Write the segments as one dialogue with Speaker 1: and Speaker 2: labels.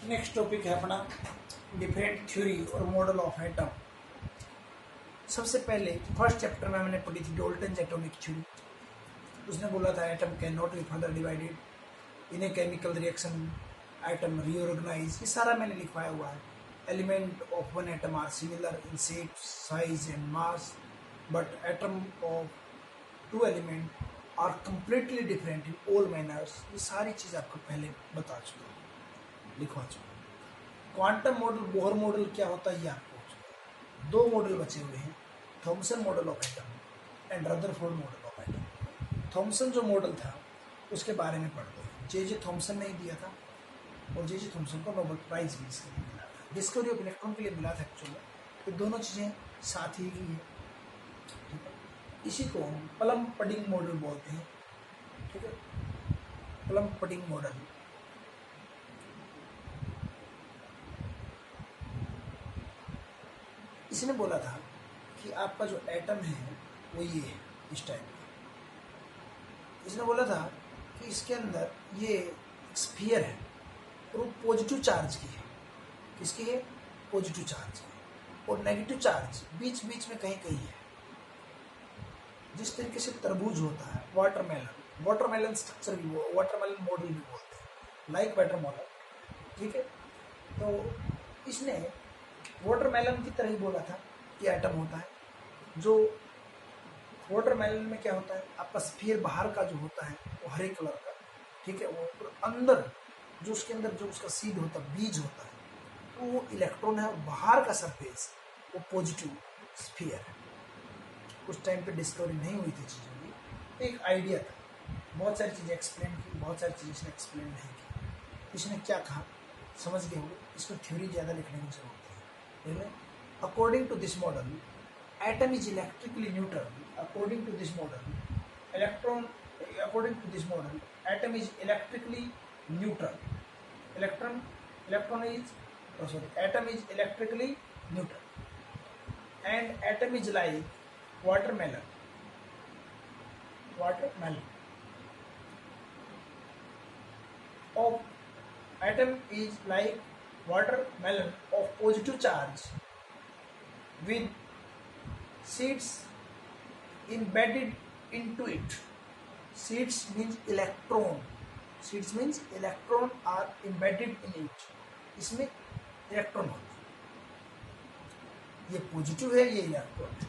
Speaker 1: Next topic है अपना different theory और मॉडल ऑफ एटम। सबसे पहले फर्स्ट चैप्टर में हमने पढ़ी थी डोल्टन एटॉमिक थ्योरी। उसने बोला था atom can not be further divided in a chemical reaction, atom reorganise, ये सारा मैंने लिखवाया हुआ है। Element of one atom are similar in shape, size and mass, but atom of two element are completely different in all manners. ये सारी चीज़ आपको पहले बता चुका हूँ, लिखवा चुका हूँ। क्वांटम मॉडल, बोहर मॉडल क्या होता है ये आपको हो चुका है। दो मॉडल बचे हुए हैं, Thomson model of atom and Rutherford model of atom. Thomson जो मॉडल था उसके बारे में पढ़ते हैं। जे थॉमसन ने ही दिया था और जे थॉमसन को नोबेल प्राइज भी इसके लिए मिला था। डिस्कवरी ऑफ इलेक्ट्रॉन के लिए मिला था एक्चुअली। ये दोनों चीज़ें साथ ही की है, ठीक है। इसी को हम प्लम पडिंग मॉडल बोलते हैं, ठीक है। प्लम पडिंग मॉडल इसने बोला था कि आपका जो एटम है वो ये है, इस टाइप का। इसने बोला था कि इसके अंदर ये स्फीयर है और वो पॉजिटिव चार्ज की है। किसकी है? पॉजिटिव चार्ज की। और नेगेटिव चार्ज बीच बीच में कहीं कहीं है। जिस तरीके से तरबूज होता है, वाटरमेलन, वाटरमेलन स्ट्रक्चर भी, वाटरमेलन मॉडल भी बोलते हैं, लाइक वाटरमेलन, ठीक है। तो इसने वाटरमेलन की तरह ही बोला था कि एटम होता है। जो वाटरमेलन में क्या होता है, आपका स्फीयर बाहर का जो होता है वो हरे कलर का, ठीक है। वो अंदर जो उसके अंदर जो उसका सीड होता है, बीज होता है, तो वो इलेक्ट्रॉन है और बाहर का सरफेस वो पॉजिटिव स्फीयर है। उस टाइम पे डिस्कवरी नहीं हुई थी चीज़ों की, एक आइडिया था। बहुत सारी चीज़ें एक्सप्लेन की, बहुत सारी चीज़ें इसने एक्सप्लेन नहीं की। इसने क्या कहा समझ गए होंगे। इसमें थ्योरी ज़्यादा लिखने की जरूरत है। According to this model atom is electrically neutral. According to this model electron, according to this model atom is electrically neutral. Electron is, sorry, atom is electrically neutral and atom is like watermelon of atom is like watermelon of positive charge with seeds embedded into it. Seeds means electron, seeds means electron are embedded in it. इसमें electron होता है, ये positive है, ये electron है,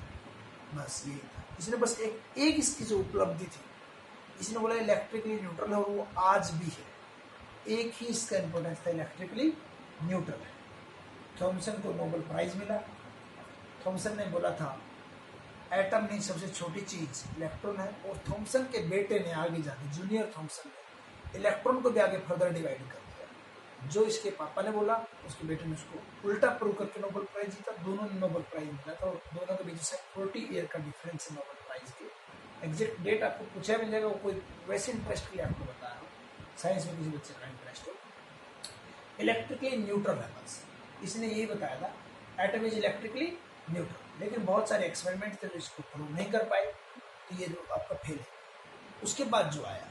Speaker 1: बस यही था। इसने बस एक इसकी जो उपलब्धि थी, इसने बोला इलेक्ट्रिकली न्यूट्रल है और वो आज भी है। एक ही इसका इंपॉर्टेंस था, इलेक्ट्रिकली न्यूट्रल है। थॉमसन को नोबेल प्राइज मिला। थॉमसन ने बोला था एटम नहीं, सबसे छोटी चीज इलेक्ट्रॉन है। और थॉमसन के बेटे ने आगे जाके, जूनियर थॉमसन ने इलेक्ट्रॉन को भी आगे फर्दर डिवाइड कर दिया। जो इसके पापा ने बोला उसके बेटे ने उसको उल्टा प्रूव करके नोबेल प्राइज जीता। दोनों ने नोबेल प्राइज मिला था और दोनों के बीच से 40 ईयर का डिफरेंस है नोबेल प्राइज के। एग्जैक्ट डेट आपको पूछा मिल जाएगा, वो कोई वैसे इंटरेस्ट के लिए आपको बता रहा हूँ, साइंस में किसी बच्चे का इंटरेस्ट हो। इलेक्ट्रिकली न्यूट्रल है, बस इसने यही बताया था एटम इज इलेक्ट्रिकली न्यूट्रल। लेकिन बहुत सारे एक्सपेरिमेंट थे जो इसको प्रूव नहीं कर पाए, तो ये जो आपका फेल है। उसके बाद जो आया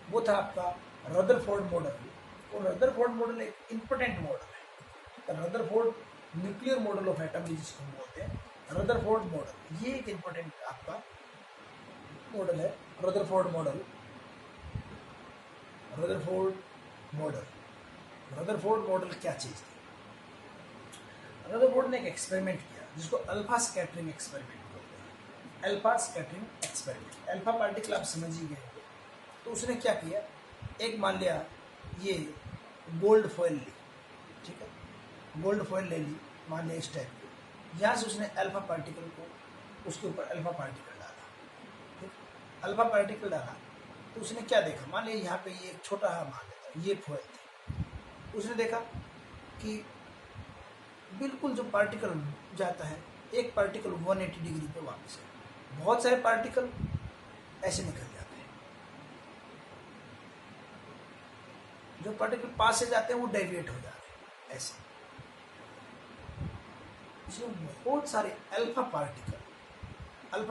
Speaker 1: वो था आपका रदरफोर्ड मॉडल। और रदरफोर्ड मॉडल एक इंपॉर्टेंट मॉडल है। Rutherford nuclear model of atom जिसको हम बोलते हैं, रदरफोर्ड मॉडल, ये एक इंपॉर्टेंट आपका मॉडल है। Rutherford model, Rutherford model, Rutherford model क्या चीज है? रदरफोर्ड ने एक एक्सपेरिमेंट किया जिसको अल्फा स्कैटरिंग एक्सपेरिमेंट बोलते हैं। Alpha scattering experiment, alpha particle आप समझ ही गए होंगे। तो उसने क्या किया, एक मान लिया ये गोल्ड फॉइल ली, ठीक है, गोल्ड फॉइल ले ली, मान लिया इस टाइप की। यहाँ से उसने अल्फा पार्टिकल को, उसके ऊपर अल्फा पार्टिकल डाला, ठीक, अल्फा पार्टिकल डाला। तो उसने क्या देखा, मान लिया यहाँ पे ये एक छोटा है, मान लेता ये फॉइल थी। उसने देखा कि बिल्कुल जो पार्टिकल जाता है, एक पार्टिकल 180 डिग्री पे वापस है, बहुत सारे पार्टिकल ऐसे निकल जाते हैं। जो पार्टिकल पास से जाते हैं वो डेविएट हो जाते हैं ऐसे। इसमें बहुत सारे अल्फा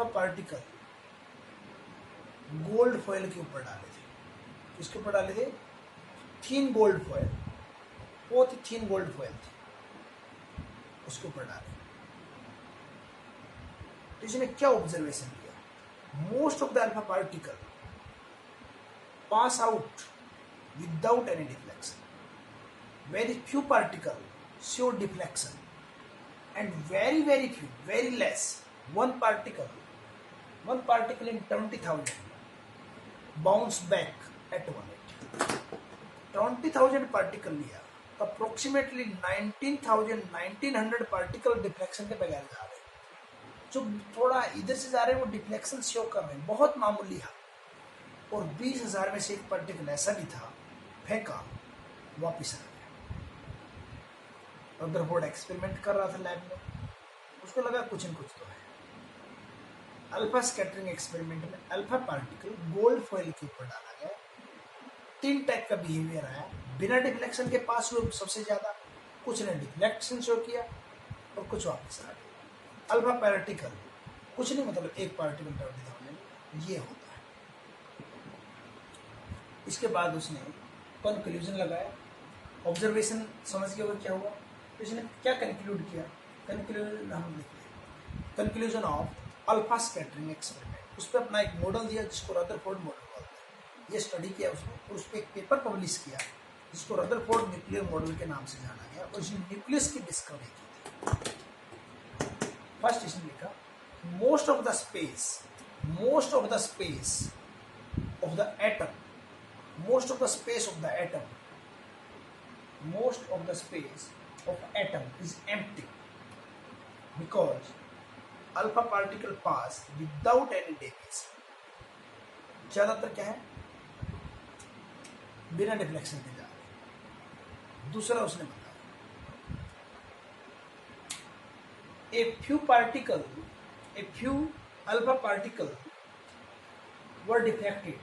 Speaker 1: पार्टिकल गोल्ड फॉइल के ऊपर डाले थे। किसके ऊपर डाले थे? थिन गोल्ड फॉइल बहुत ही थीन गोल्ड फॉइल थी, उसके ऊपर डाले। तो इसने क्या ऑब्जर्वेशन किया, most of the alpha particle pass out without any deflection, very few particle show deflection, and very few, very less, one particle in 20,000 bounce back at 180. 20,000 particle लिया, अप्रोक्सीमेटली 1900 पार्टिकल डिफ्लेक्शन के बगैर जा रहे हैं। जो थोड़ा इधर से जा रहे हैं वो डिफ्लेक्शन शो कर रहे हैं, बहुत मामूली है। और 20,000 में से एक पार्टिकल ऐसा भी था, फेंका, वापिस आ गया। रदरफोर्ड एक्सपेरिमेंट कर रहा था लैब में, उसको लगा कुछ न कुछ तो है। अल्फा स्कैटरिंग एक्सपेरिमेंट में अल्फा पार्टिकल गोल्ड फॉइल के ऊपर डाला गया, 3 टाइप का बिहेवियर आया। बिना डिफ्लेक्शन के पास हुए सबसे ज्यादा, कुछ ने डिफ्लेक्शन शो किया और कुछ वापस आ गया। अल्फा पार्टिकल कुछ नहीं, मतलब एक पार्टिकल ये होता है। इसके बाद उसने कंक्लूजन लगाया, ऑब्जर्वेशन समझ गया वो क्या हुआ। तो इसने क्या कंक्लूड किया, कंक्लूजन हम लिखते, conclusion of alpha scattering experiment. उस पर अपना एक मॉडल दिया जिसको रदरफोर्ड मॉडल बोलते हैं। ये स्टडी किया उसने और उस पर एक पेपर पब्लिश किया जिसको रदरफोर्ड न्यूक्लियर मॉडल के नाम से जाना गया, और इसने न्यूक्लियस की डिस्कवरी की थी। फर्स्ट इसने लिखा, most of the space of the atom, most of the space of atom is empty because alpha particle pass without any deviation। ज्यादातर क्या है, बिना डिफ्लेक्शन के जा रहे। दूसरा उसने बताया, a few alpha particle were deflected,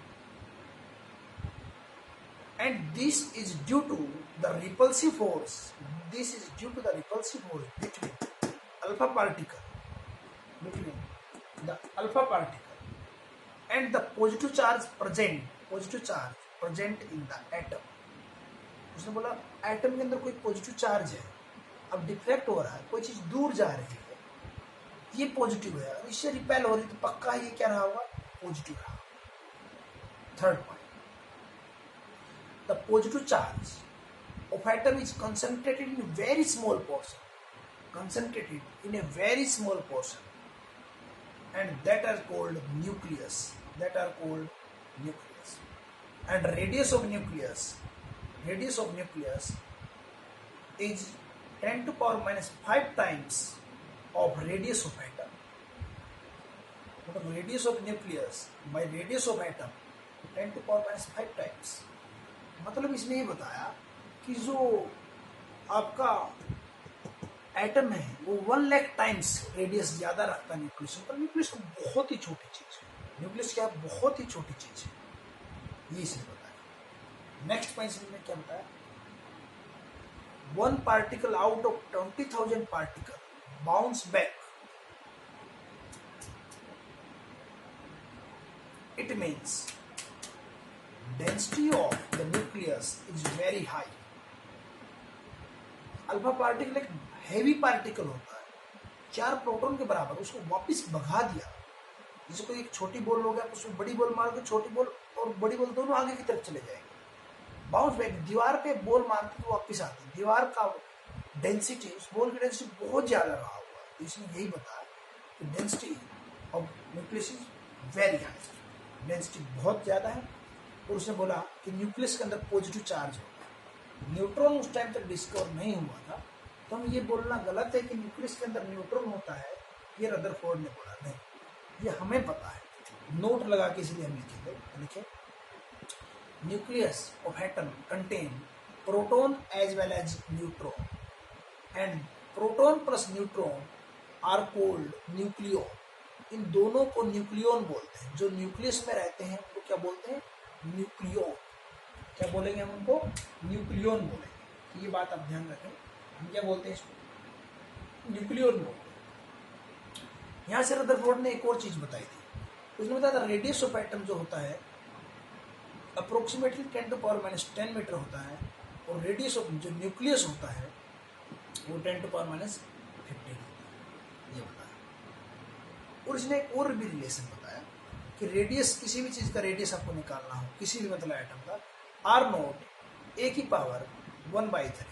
Speaker 1: and this is due to the repulsive force between alpha particle and the positive charge present in the atom। उसने बोला एटम के अंदर कोई पॉजिटिव चार्ज है, अब डिफ्लेक्ट हो रहा है, कोई चीज दूर जा रही है, ये पॉजिटिव है, और इससे रिपेल हो रही है, तो पक्का ये क्या रहा होगा, पॉजिटिव रहा। Third point, the positive charge of atom is concentrated in a very small portion, and that are called nucleus, and radius of nucleus is 10 to power minus 5 times of radius of atom। radius of nucleus by radius of atom 10 to power minus 5 times। मतलब इसने ये बताया कि जो आपका atom है वो 1 lakh times radius ज्यादा रखता है न्यूक्लियस पर। न्यूक्लियस तो बहुत ही छोटी चीज है, न्यूक्लियस क्या है, बहुत ही छोटी चीज है, ये इसने बताया। नेक्स्ट पॉइंट में क्या बताया, 1 particle out of 20,000 particle bounce back, it means density of the nucleus is very high। Alpha particle एक हैवी पार्टिकल होता है, 4 प्रोटॉन के बराबर, उसको वापस भगा दिया। जैसे कोई एक छोटी बॉल हो गया, उसमें बड़ी बॉल मार के छोटी बॉल और बड़ी बॉल दोनों आगे की तरफ चले जाएंगे। बाउंस बैक, दीवार पे बॉल मारते तो वापस आती है। दीवार का डेंसिटी, उस बॉल की डेंसिटी बहुत ज्यादा रहा हुआ, तो इसने यही बताया कि density of nucleus is very high, density बहुत ज्यादा है। और उसने बोला कि न्यूक्लियस के अंदर पॉजिटिव चार्ज होता है। न्यूट्रॉन उस टाइम तक डिस्कवर नहीं हुआ था, तो हम ये बोलना गलत है कि न्यूक्लियस के अंदर न्यूट्रॉन होता है, ये रदरफोर्ड ने बोला, नहीं, ये हमें पता है। नोट लगा के इसलिए हम लिखे, nucleus of atom contain proton as well as neutron, and proton plus neutron are called nucleon. इन दोनों को न्यूक्लियॉन बोलते हैं। जो न्यूक्लियस में रहते हैं उनको क्या बोलते हैं, न्यूक्लियॉन। क्या बोलेंगे हम उनको, न्यूक्लियॉन बोलेंगे। ये बात आप ध्यान रखें, हम क्या बोलते हैं इसको, न्यूक्लियॉन बोलते हैं। यहां से रदरफोर्ड ने एक और चीज बताई थी, उसने बताया था रेडियस ऑफ एटम जो होता है approximately 10 to power minus 10 metre होता है, और रेडियस ऑफ जो न्यूक्लियस होता है वो 10⁻⁻15 होता है, ये बताया। और इसने एक और भी रिलेशन बताया कि रेडियस, किसी भी चीज़ का रेडियस आपको निकालना हो, किसी भी मतलब आइटम का, आर नोट ए की power 1/3,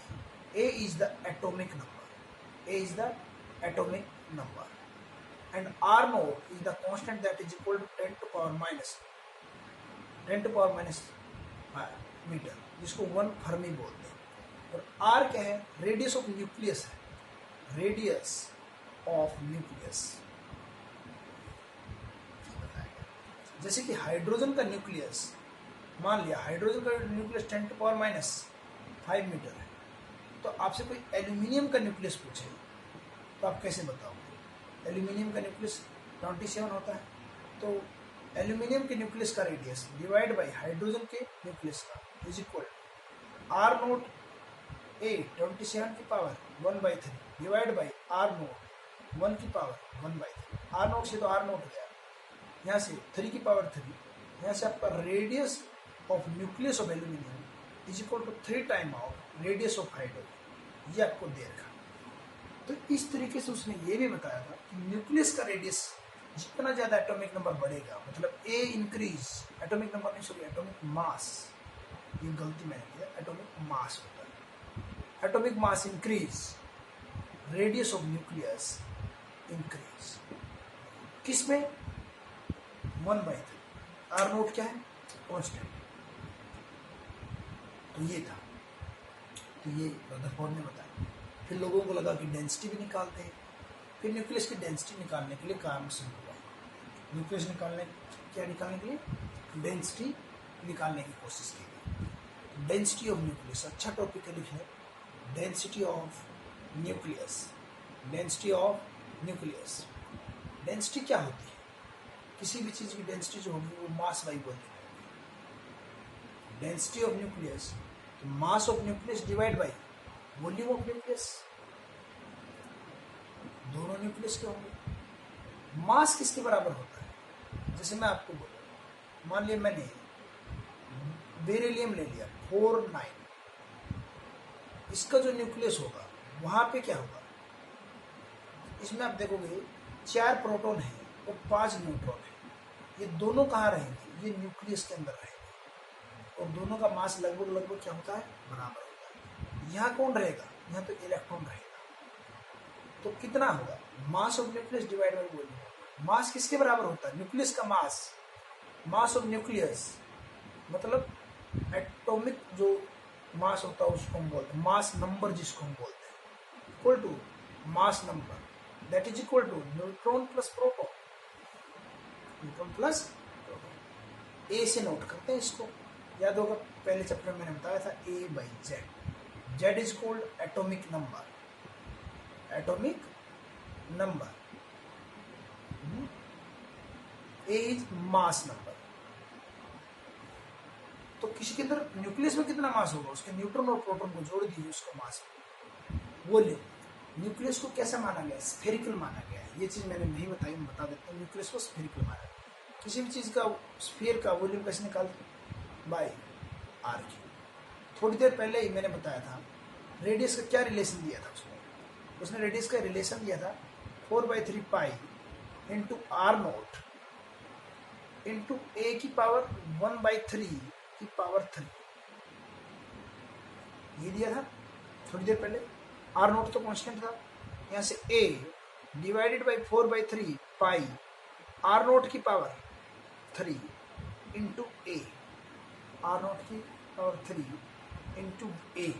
Speaker 1: A is the atomic number, A is the atomic number, and R naught is the constant that is equal to 10⁻⁻ metre, जिसको 1 फर्मी बोलते हैं। और R क्या है? रेडियस ऑफ न्यूक्लियस है, रेडियस ऑफ न्यूक्लियस। जैसे कि हाइड्रोजन का न्यूक्लियस, मान लिया हाइड्रोजन का न्यूक्लियस 10⁻⁵ मीटर है, तो आपसे कोई एल्यूमिनियम का न्यूक्लियस पूछे तो आप कैसे बताओगे? एल्यूमिनियम का न्यूक्लियस 27 होता है, तो एल्यूमिनियम के न्यूक्लियस का रेडियस डिवाइड बाई हाइड्रोजन के न्यूक्लियस का is equal R nought A 27 की power 1/3 divide by R nought 1 की पावर 1/3। आर नोट से तो आर नोट गया, यहाँ से 3 की पावर 3, यहाँ से आपका radius of nucleus of aluminium is equal to 3 time of radius of hydrogen, ये आपको दे रखा। तो इस तरीके से उसने ये भी बताया था कि न्यूक्लियस का रेडियस जितना ज़्यादा एटॉमिक नंबर बढ़ेगा, मतलब ए इंक्रीज, एटॉमिक नंबर नहीं सॉरी एटॉमिक मास, ये गलती मैंने किया, एटॉमिक मास होता है, atomic mass increase, radius of nucleus increase, किसमें? 1/3। आर नोट क्या है? कॉन्स्टेंट। तो ये था, तो ये रदरफोर्ड ने बताया। फिर लोगों को लगा कि डेंसिटी भी निकालते हैं, फिर न्यूक्लियस की डेंसिटी निकालने के लिए काम शुरू हुआ। न्यूक्लियस निकालने के लिए डेंसिटी निकालने की कोशिश की गई। डेंसिटी ऑफ न्यूक्लियस, अच्छा टॉपिक है लिखने, density of nucleus, density of nucleus. Density क्या होती है? किसी भी चीज़ की डेंसिटी जो होगी वो मास बाई वॉल्यूम होगी। डेंसिटी ऑफ न्यूक्लियस, तो मास of nucleus divide by volume of nucleus, दोनों न्यूक्लियस के होंगे। मास किसके बराबर होता है? जैसे मैं आपको बोलूँ, मान लिया मैंने बेरिलियम ले लिया 49, इसका जो न्यूक्लियस होगा वहां पे क्या होगा? इसमें आप देखोगे 4 प्रोटॉन है और 5 न्यूट्रॉन है, ये दोनों कहाँ रहेंगे? ये न्यूक्लियस के अंदर रहेंगे, और दोनों का मास लगभग क्या होता है? बराबर होता है। यहाँ कौन रहेगा? यहाँ तो इलेक्ट्रॉन रहेगा। तो कितना होगा? Mass of nucleus divide by volume. Mass किसके बराबर होता है? न्यूक्लियस का मास, मास ऑफ न्यूक्लियस मतलब एटॉमिक जो मास होता है उसको हम बोलते हैं, मास नंबर जिसको हम बोलते हैं, equal to mass number, that is equal to neutron plus proton, neutron plus proton. A से नोट करते हैं इसको, याद होगा पहले चैप्टर में मैंने बताया था A by Z. Z is called atomic number, atomic number, A is mass number. तो किसी के अंदर न्यूक्लियस में कितना मास होगा? उसके न्यूट्रॉन और प्रोटॉन को जोड़ दीजिए, उसका मास वॉल्यूम। न्यूक्लियस को कैसा माना गया? स्फेरिकल माना गया है। ये चीज मैंने नहीं बताई, मैं बता देता हूँ। न्यूक्लियस को स्फेरिकल माना गया। किसी भी चीज का स्फीयर का वॉल्यूम कैसे निकालते? बाय आर की। थोड़ी देर पहले ही मैंने बताया था रेडियस का क्या रिलेशन दिया था उसने रेडियस का रिलेशन दिया था 4/3 pi into R naught into A की पावर 1/3 की पावर 3, ये दिया था थोड़ी देर पहले। आर नोट तो कांस्टेंट था, यहाँ से A divided by 4/3 pi R naught की power 3 into A, R naught की पावर 3 इंटू ए,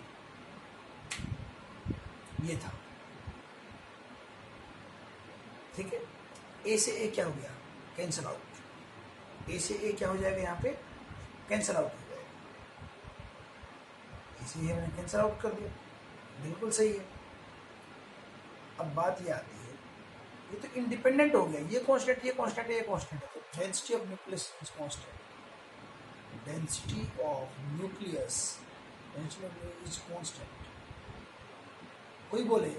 Speaker 1: ये था। ठीक है, ए से ए क्या हो गया? Cancel out. ए से ए क्या हो जाएगा? यहाँ पे कैंसिल आउट हो जाएगा, इसलिए मैंने कैंसिल आउट कर दिया। बिल्कुल सही है। अब बात ये आती है, ये तो इंडिपेंडेंट हो गया, ये कांस्टेंट, ये कांस्टेंट है, ये कांस्टेंट है, तो density of nucleus is constant. Density of nucleus is constant. कोई बोले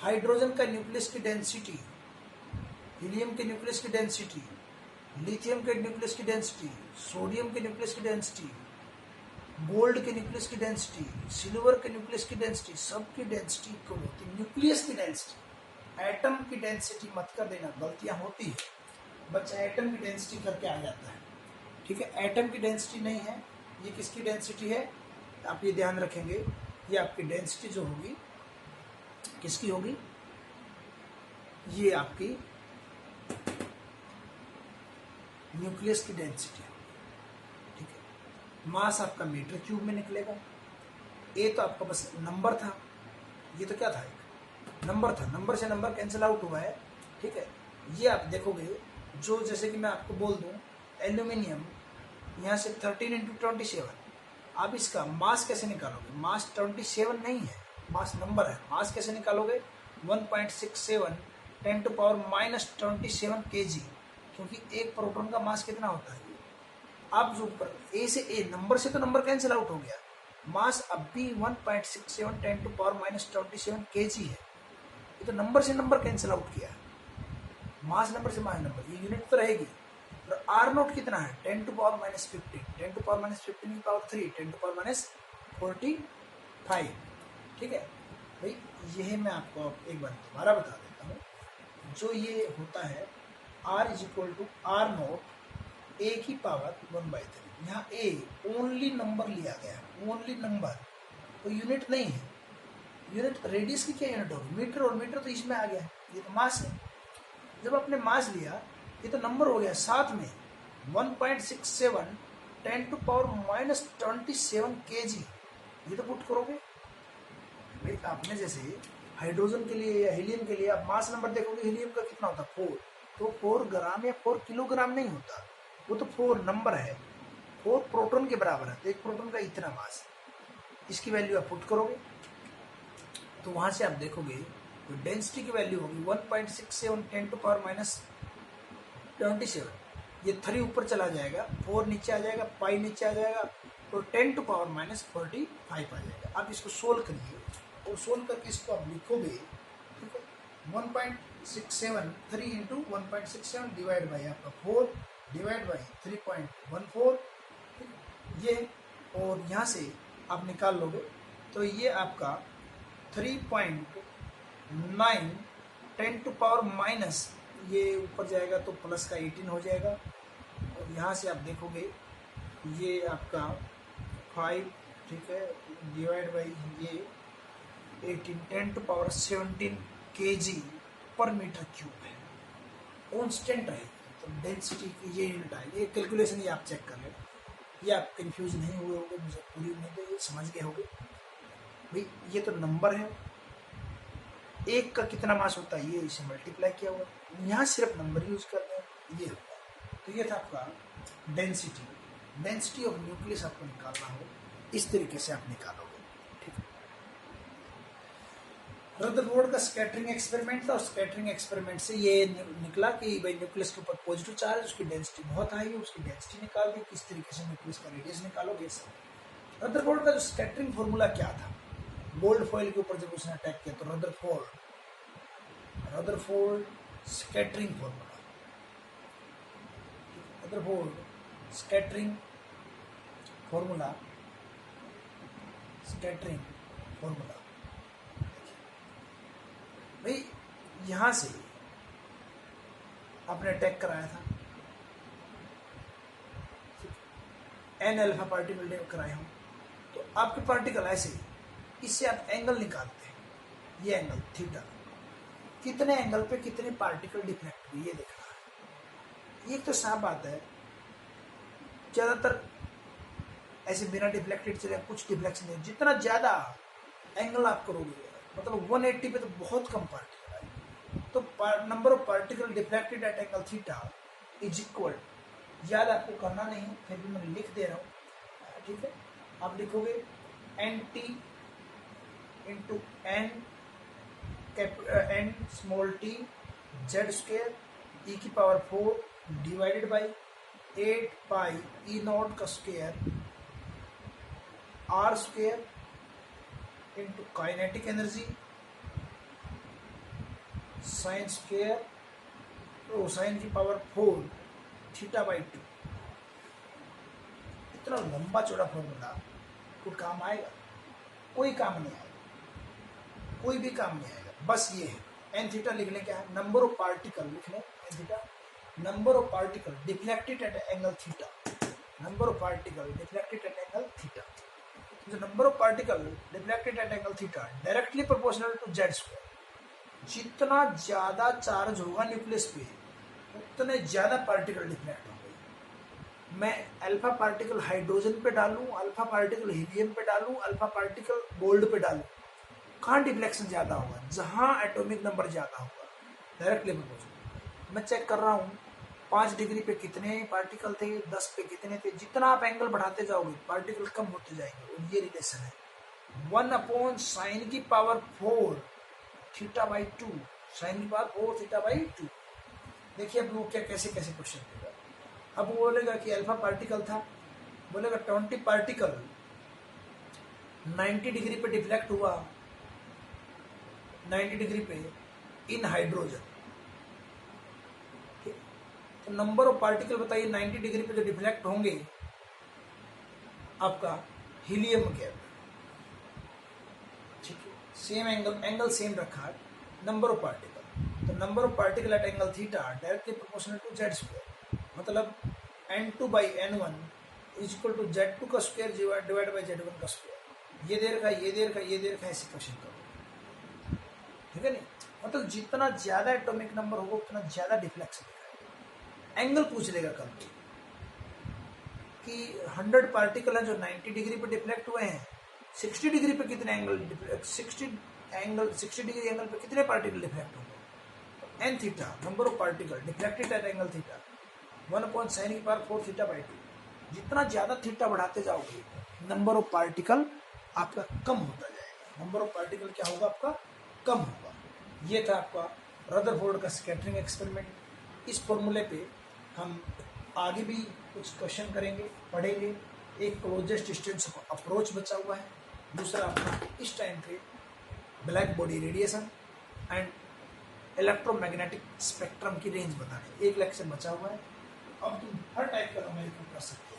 Speaker 1: हाइड्रोजन का न्यूक्लियस की डेंसिटी, हीलियम के न्यूक्लियस की डेंसिटी, लिथियम के न्यूक्लियस की डेंसिटी, सोडियम के न्यूक्लियस की डेंसिटी गोल्ड के न्यूक्लियस की डेंसिटी, सिल्वर के न्यूक्लियस की डेंसिटी, सबकी डेंसिटी इक्वल होती है। न्यूक्लियस की डेंसिटी, एटम की डेंसिटी मत कर देना, गलतियां होती है, बच्चा एटम की डेंसिटी करके आ जाता है। ठीक है, एटम की डेंसिटी नहीं है, ये किसकी डेंसिटी है, आप ये ध्यान रखेंगे, ये आपकी डेंसिटी जो होगी किसकी होगी, ये आपकी न्यूक्लियस की डेंसिटी है। ठीक है, मास आपका मीटर क्यूब में निकलेगा। ए तो आपका बस नंबर था, ये तो क्या था, एक नंबर था, नंबर से नंबर कैंसिल आउट हुआ है। ठीक है, ये आप देखोगे, जो जैसे कि मैं आपको बोल दूं एल्यूमिनियम यहाँ से 13 × 27, आप इसका मास कैसे निकालोगे, मास 27 नहीं है, मास नंबर है, मास कैसे निकालोगे 1.67 10⁻⁻27 kg, क्योंकि एक प्रोटॉन का मास कितना होता है। आप जो ऊपर ए से ए, नंबर से तो नंबर कैंसिल आउट हो गया, मास अब भी 1.67 10⁻⁻27 kg है, ये तो नंबर से नंबर कैंसिल आउट किया है, मास नंबर से मास नंबर, ये यूनिट तो रहेगी। और आर नोट कितना है 10⁻⁻15, 10⁻⁻15 की पावर 3, 10⁻⁻45। ठीक है भाई, यह मैं आपको एक बार दोबारा बता देता हूँ, जो ये होता है R = R नोट ए की पावर 1/3। यहाँ ए ओनली नंबर लिया गया, ओनली नंबर, तो यूनिट नहीं है। यूनिट रेडियस की क्या यूनिट होगी, मीटर, और मीटर तो इसमें आ गया, ये तो मास है। जब आपने मास लिया, ये तो नंबर हो गया, साथ में 1.67 10⁻⁻27 kg, ये तो पुट करोगे भाई। आपने जैसे हाइड्रोजन के लिए या हीलियम के लिए आप मास नंबर देखोगे, हीलियम का कितना होता है 4, तो 4 ग्राम या 4 किलोग्राम नहीं होता, वो तो 4 नंबर है, 4 प्रोटॉन के बराबर है, तो एक प्रोटॉन का इतना मास, इसकी वैल्यू आप पुट करोगे, तो वहां से आप देखोगे तो डेंसिटी की वैल्यू होगी 1.67 10⁻⁻27, ये 3 ऊपर चला जाएगा, 4 नीचे आ जाएगा, पाई नीचे आ जाएगा, तो 10⁻⁻45 आ जाएगा। आप इसको सोल्व करिए, और सोल्व करके इसको आप लिखोगे, ठीक है, 1.67 3 × 1.67 डिवाइड बाई आपका 4 डिवाइड बाई 3.14, ये, और यहाँ से आप निकाल लोगे, तो ये आपका 3.9 10⁻⁻, ये ऊपर जाएगा तो प्लस का 18 हो जाएगा, और यहाँ से आप देखोगे ये आपका 5, ठीक है, डिवाइड बाई ये 18 10⁻17 kg पर मीटर क्यूब है, कॉन्स्टेंट रहेगी, तो डेंसिटी की ये यूनिट आएगी। ये कैलकुलेशन ये आप चेक कर लेना, ये आप कंफ्यूज नहीं हुए होंगे, मुझे पूरी उम्मीद है ये समझ गए होंगे भाई। ये तो नंबर है, एक का कितना मास होता है ये इसे मल्टीप्लाई किया हुआ, यहाँ सिर्फ नंबर यूज कर दें, ये होता है। तो ये था आपका डेंसिटी, डेंसिटी ऑफ न्यूक्लियस आपको निकालना हो, इस तरीके से आप निकालोगे। ठीक है, रदरफोर्ड का स्कैटरिंग एक्सपेरिमेंट था, और स्कैटरिंग एक्सपेरिमेंट से ये निकला कि भाई न्यूक्लियस के ऊपर पॉजिटिव चार्ज, उसकी डेंसिटी बहुत हाई है, उसकी डेंसिटी निकाल दी, किस तरीके से न्यूक्लियस का रेडियस निकालोगे। रदरफोर्ड का जो स्कैटरिंग फॉर्मूला क्या था, गोल्ड फॉइल के ऊपर जब उसने अटैक किया, तो Rutherford scattering formula, Rutherford scattering formula, scattering formula भाई, यहां से आपने अटैक कराया था, एन अल्फा पार्टिकल कराए हो, तो आपके पार्टिकल ऐसे, इससे आप एंगल निकालते हैं, ये एंगल थीटा, कितने एंगल पे कितने पार्टिकल डिफ्लेक्ट हुए ये देखना है। एक तो साफ बात है, ज्यादातर ऐसे बिना डिफ्लेक्टेड चले, कुछ डिफ्लेक्शन नहीं, जितना ज्यादा एंगल आप करोगे, मतलब 180 पे तो बहुत कम पार्टिकल आए, तो number of particle deflected at angle theta is equal, याद आपको करना नहीं है, फिर भी मैं लिख दे रहा हूँ, ठीक है। आप लिखोगे NT into n small t z² e⁴ divided by 8 pi E0 का square r² into kinetic energy sine square, तो साइन की पावर 4 θ/2। इतना लंबा चौड़ा फॉर्मूला आउटपुट काम आएगा? कोई काम नहीं आएगा, कोई भी काम नहीं आएगा। बस ये है एन थीटा लिखने क्या है, नंबर ऑफ पार्टिकल लिख लें N theta, number of particle deflected at angle theta, number of particle deflected at angle theta. The number of particle deflected at angle theta directly proportional to z square। जितना ज्यादा charge होगा nucleus पे उतने ज्यादा particle deflect होंगे। मैं alpha particle hydrogen पे डालूं, अल्फा पार्टिकल हीलियम पे डालूं, अल्फा पार्टिकल गोल्ड पे डालूं, कहाँ डिफ्लेक्शन ज्यादा होगा? जहां एटॉमिक नंबर ज्यादा होगा, डायरेक्टली प्रोपोर्शनल। मैं चेक कर रहा हूँ 5 डिग्री पे कितने पार्टिकल थे, 10 पे कितने थे, जितना आप एंगल बढ़ाते जाओगे पार्टिकल कम होते जाएंगे। और ये रिलेशन है 1/sin की पावर 4 थीटा बाई 2, साइन की पावर 4 थीटा बाई 2। देखिए अब वो क्या कैसे कैसे क्वेश्चन देगा। अब वो बोलेगा कि अल्फा पार्टिकल था, बोलेगा 20 पार्टिकल 90 डिग्री पे डिफ्लेक्ट हुआ, 90 डिग्री पे इन हाइड्रोजन। तो नंबर ऑफ पार्टिकल बताइए 90 डिग्री पे जो डिफ्लेक्ट होंगे आपका हीलियम के अंदर। ठीक है, सेम एंगल सेम रखा है, नंबर ऑफ पार्टिकल। तो number of particle at angle theta directly proportional to Z square, मतलब n2 by n1 is equal to z2 का स्क्वायर डिवाइड बाई z1 का स्क्वायर। ये देर का ये देर का ये देर का ऐसे क्वेश्चन करो, ठीक है नहीं? मतलब जितना ज्यादा एटॉमिक नंबर होगा उतना ज्यादा डिफ्लेक्शन। एंगल पूछ लेगा कल कि 100 पार्टिकल है जो 90 डिग्री पे डिफ्लेक्ट हुए हैं, 60 डिग्री पे कितने एंगल 60 डिग्री एंगल पे कितने पार्टिकल डिफ्लेक्ट होंगे? तो N theta number of particle deflected at angle theta 1/sin की पावर 4 थीटा बाई 2। जितना ज्यादा थीटा बढ़ाते जाओगे नंबर ऑफ पार्टिकल आपका कम होता जाएगा, नंबर ऑफ पार्टिकल क्या होगा आपका? कम होगा। ये था आपका रदरफोर्ड का स्कैटरिंग एक्सपेरिमेंट। इस फॉर्मूले पे हम आगे भी कुछ क्वेश्चन करेंगे, पढ़ेंगे। एक क्लोजेस्ट डिस्टेंस अप्रोच बचा हुआ है, दूसरा अपना इस टाइम पे black body radiation and electromagnetic spectrum की रेंज बताने। एक लेक्चर बचा हुआ है, अब तुम हर टाइप का न्यूमेरिकल कर सकते हो।